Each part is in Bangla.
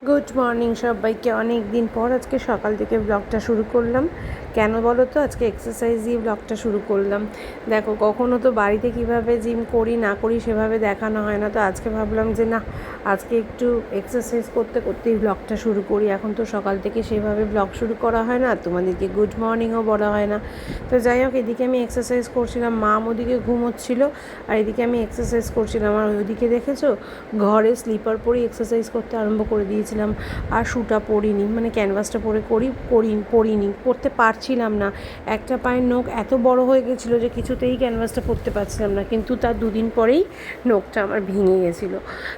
গুড মর্নিং সবাইকে। অনেক দিন পর আজকে সকাল থেকে ব্লগটা শুরু করলাম। কেন বলো তো, আজকে এক্সারসাইজ দিয়ে ব্লগটা শুরু করলাম। দেখো, কখনো তো বাড়িতে কিভাবে জিম করি না করি সেভাবে দেখানো হয় না, তো আজকে ভাবলাম যে না, আজকে একটু এক্সারসাইজ করতে করতেই ব্লগটা শুরু করি। এখন তো সকাল থেকে সেভাবে ব্লগ শুরু করা হয় না, তোমাদেরকে গুড মর্নিংও বলা হয় না। তো যাই হোক, এদিকে আমি এক্সারসাইজ করছিলাম, মাম ওদিকে ঘুমোচ্ছিল, আর এদিকে আমি এক্সারসাইজ করছিলাম। আর ওইদিকে দেখেছো, ঘরে স্লিপার পরেই এক্সারসাইজ করতে আরম্ভ করে দিয়েছিলাম। আর শ্যুটা পরিনি, মানে ক্যানভাসটা পরে পরিনি, পরতে পারছিলাম না। একটা পায়ের নখ এত বড় হয়ে গেছিলো যে কিছুতেই ক্যানভাসটা পরতে পারছিলাম না, কিন্তু তার দুদিন পরেই নখটা আমার ভেঙে গেছিলো।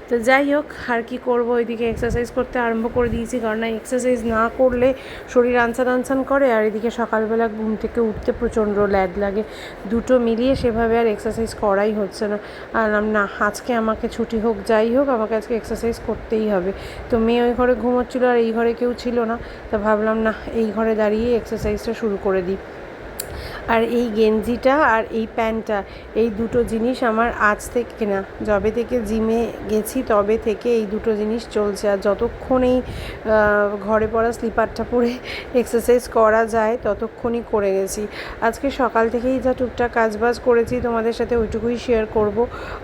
তো যাই হোক, আর কি করবো, ওইদিকে এক্সারসাইজ করতে আরম্ভ করে দিয়েছি, কারণ এক্সারসাইজ না করলে শরীর আনসান করে, আর এদিকে সকালবেলা ঘুম থেকে উঠতে প্রচণ্ড ল্যাদ লাগে। দুটো মিলিয়ে সেভাবে আর এক্সারসাইজ করাই হচ্ছে না। আর না, আজকে আমাকে ছুটি হোক যাই হোক, আমাকে আজকে এক্সারসাইজ করতেই হবে। তো মেয়ে ওই ঘরে ঘুমোচ্ছিলো আর এই ঘরে কেউ ছিল না, তা ভাবলাম না, এই ঘরে দাঁড়িয়ে এক্সারসাইজটা শুরু করে দিই। আর এই গেঞ্জিটা আর এই প্যান্টটা, এই দুটো জিনিস আমার আজ থেকে না, যবে থেকে জিমে গেছি তবে থেকে এই দুটো জিনিস চলছে। আর যতক্ষণ এই ঘরে পরা স্লিপারটা পরে এক্সারসাইজ করা যায় ততক্ষণই করে গেছি। আজকে সকাল থেকেই যা টুকটাক কাজবাজ করেছি তোমাদের সাথে ওইটুকুই শেয়ার করব।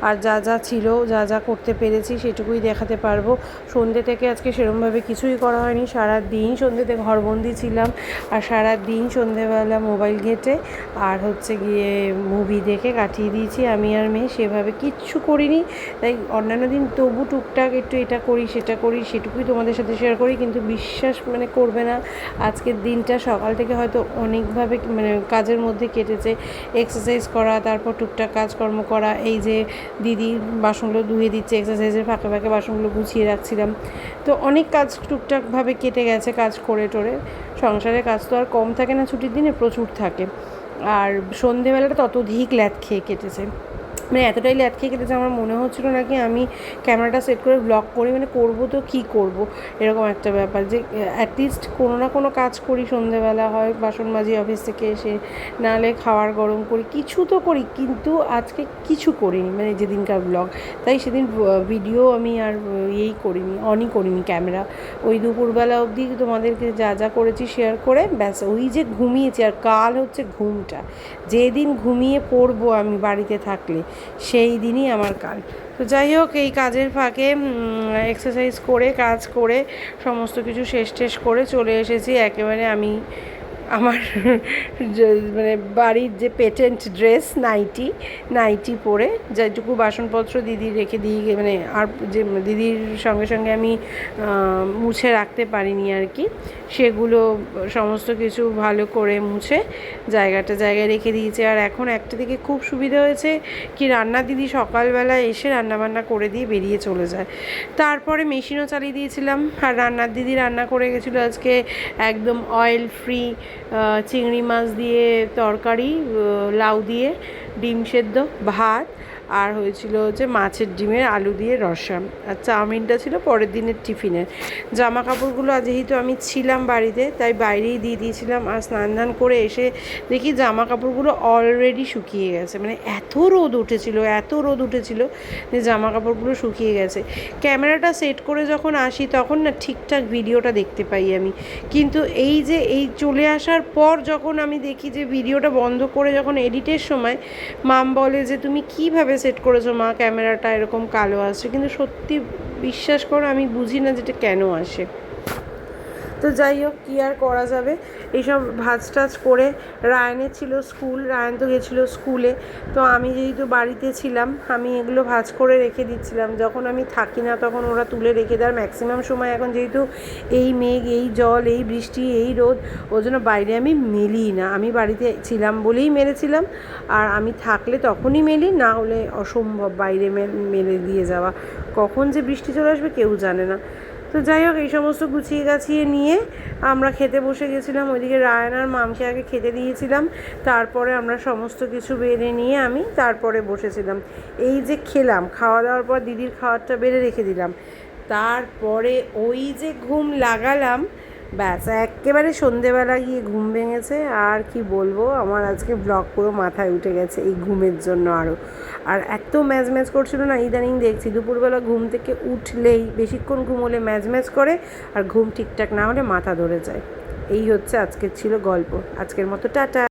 আর যা যা ছিল, যা যা করতে পেরেছি সেটুকুই দেখাতে পারবো। সন্ধ্যে থেকে আজকে সেরকমভাবে কিছুই করা হয়নি, সারাদিন সন্ধ্যেতে ঘরবন্দি ছিলাম, আর সারাদিন সন্ধ্যেবেলা মোবাইল ঘেঁটে আর গিয়ে মুভি দেখে কাটিয়ে দিয়েছি আমি আর মেয়ে। সেভাবে কিচ্ছু করিনি, তাই অন্যান্য দিন তবু টুকটাক একটু এটা করি সেটা করি, সেটুকুই তোমাদের সাথে শেয়ার করি। কিন্তু বিশ্বাস করবে না, আজকের দিনটা সকাল থেকে হয়তো অনেকভাবে কাজের মধ্যে কেটেছে। এক্সারসাইজ করা, তারপর টুকটাক কাজকর্ম করা, এই যে দিদি বাসনগুলো ধুয়ে দিচ্ছে, এক্সারসাইজের ফাঁকে ফাঁকে বাসনগুলো গুছিয়ে রাখছিলাম। তো অনেক কাজ টুকটাকভাবে কেটে গেছে কাজ করে টোরে। সংসারের কাজ তো আর কম থাকে না, ছুটির দিনে প্রচুর থাকে। আর সন্ধেবেলাটা ততধিক ল্যাদ খেয়ে কেটেছে, এতটাই ল্যাদ খেয়ে কেটেছে, আমার মনে হচ্ছিলো নাকি আমি ক্যামেরাটা সেট করে ব্লগ করি, করবো তো কী করব, এরকম একটা ব্যাপার যে অ্যাটলিস্ট কোনো না কোনো কাজ করি সন্ধেবেলা, হয় বাসন মাজি অফিস থেকে এসে, নাহলে খাওয়ার গরম করি, কিছু তো করি। কিন্তু আজকে কিছু করিনি, যেদিনকার ব্লগ, তাই সেদিন ভিডিও আমি আর অনই করিনি ক্যামেরা। ওই দুপুরবেলা অবধি তোমাদেরকে যা যা করেছি শেয়ার করে ব্যাস, ওই যে ঘুমিয়েছি। আর কাল ঘুমটা, যেদিন ঘুমিয়ে পড়বো আমি বাড়িতে থাকলে, সেই দিনই আমার কাল। তো যাই হোক, এই কাজের ফাঁকে এক্সারসাইজ করে কাজ করে সমস্ত কিছু শেষ করে চলে এসেছি একেবারে আমি আমার বাড়ির যে পেটেন্ট ড্রেস নাইটি পরে, যেটুকু বাসনপত্র দিদি রেখে দিয়ে আর যে দিদির সঙ্গে সঙ্গে আমি মুছে রাখতে পারিনি আর কি, সেগুলো সমস্ত কিছু ভালো করে মুছে জায়গায় রেখে দিয়েছে। আর এখন একটা দিকে খুব সুবিধা হয়েছে কি, রান্না দিদি সকালবেলা এসে রান্নাবান্না করে দিয়ে বেরিয়ে চলে যায়। তারপরে মেশিনও চালিয়ে দিয়েছিলাম, আর রান্নার দিদি রান্না করে গেছিলো আজকে একদম অয়েল ফ্রি চিংড়ি মাছ দিয়ে তরকারি, লাউ দিয়ে ডিম সেদ্ধ, ভাত, আর হয়েছিল মাছের ডিমের আলু দিয়ে রসা। আর চাউমিনটা ছিল পরের দিনের টিফিনের। জামা কাপড়গুলো যেহেতু আমি ছিলাম বাড়িতে, তাই বাইরেই দিয়ে দিয়েছিলাম। আর স্নান করে এসে দেখি জামা কাপড়গুলো অলরেডি শুকিয়ে গেছে, এত রোদ উঠেছিল যে জামা কাপড়গুলো শুকিয়ে গেছে। ক্যামেরাটা সেট করে যখন আসি তখন না ঠিকঠাক ভিডিওটা দেখতে পাই আমি, কিন্তু এই চলে আসার পর যখন আমি দেখি যে ভিডিওটা বন্ধ করে যখন এডিটের সময় মাম বলে যে তুমি কীভাবে সেট করেছো মা, ক্যামেরাটা এরকম কালো আসছে। কিন্তু সত্যি বিশ্বাস করো, আমি বুঝি না যেটা কেন আসে। তো যাই হোক, কী আর করা যাবে, এইসব ভাজ টাজ করে। রায়ানের ছিল স্কুল, রায়ান তো গেছিলো স্কুলে, তো আমি যেহেতু বাড়িতে ছিলাম আমি এগুলো ভাজ করে রেখে দিচ্ছিলাম। যখন আমি থাকি না তখন ওরা তুলে রেখে দেয়। ম্যাক্সিমাম সময় এখন যেহেতু এই মেঘ, এই জল, এই বৃষ্টি, এই রোদ, ওই জন্য বাইরে আমি মেলি না। আমি বাড়িতে ছিলাম বলেই মেলেছিলাম, আর আমি থাকলে তখনই মেলি, না হলে অসম্ভব বাইরে মেলে দিয়ে যাওয়া। কখন যে বৃষ্টি চলে আসবে কেউ জানে না। তো যাই হোক, এই সমস্ত গুছিয়ে গাছিয়ে নিয়ে আমরা খেতে বসে গেছিলাম। ওইদিকে রায়ান আর মামকে আগে খেতে দিয়েছিলাম, তারপরে আমরা সমস্ত কিছু বেড়ে নিয়ে আমি তারপরে বসেছিলাম। এই যে খেলাম, খাওয়া দাওয়ার পর দিদির খাবারটা বেড়ে রেখে দিলাম, তারপরে ওই যে ঘুম লাগালাম, ব্যাস একেবারে সন্ধেবেলা গিয়ে ঘুম ভেঙেছে। আর কি বলবো, আমার আজকে ব্লগ পুরো মাথায় উঠে গেছে এই ঘুমের জন্য আরও। আর এত ম্যাজ ম্যাজ করছিল না, ইদানিং দেখছি দুপুরবেলা ঘুম থেকে উঠলেই বেশিক্ষণ ঘুম হলে ম্যাজ ম্যাজ করে, আর ঘুম ঠিকঠাক না হলে মাথা ধরে যায়। এই হচ্ছে আজকের ছিল গল্প। আজকের মতো টাটা।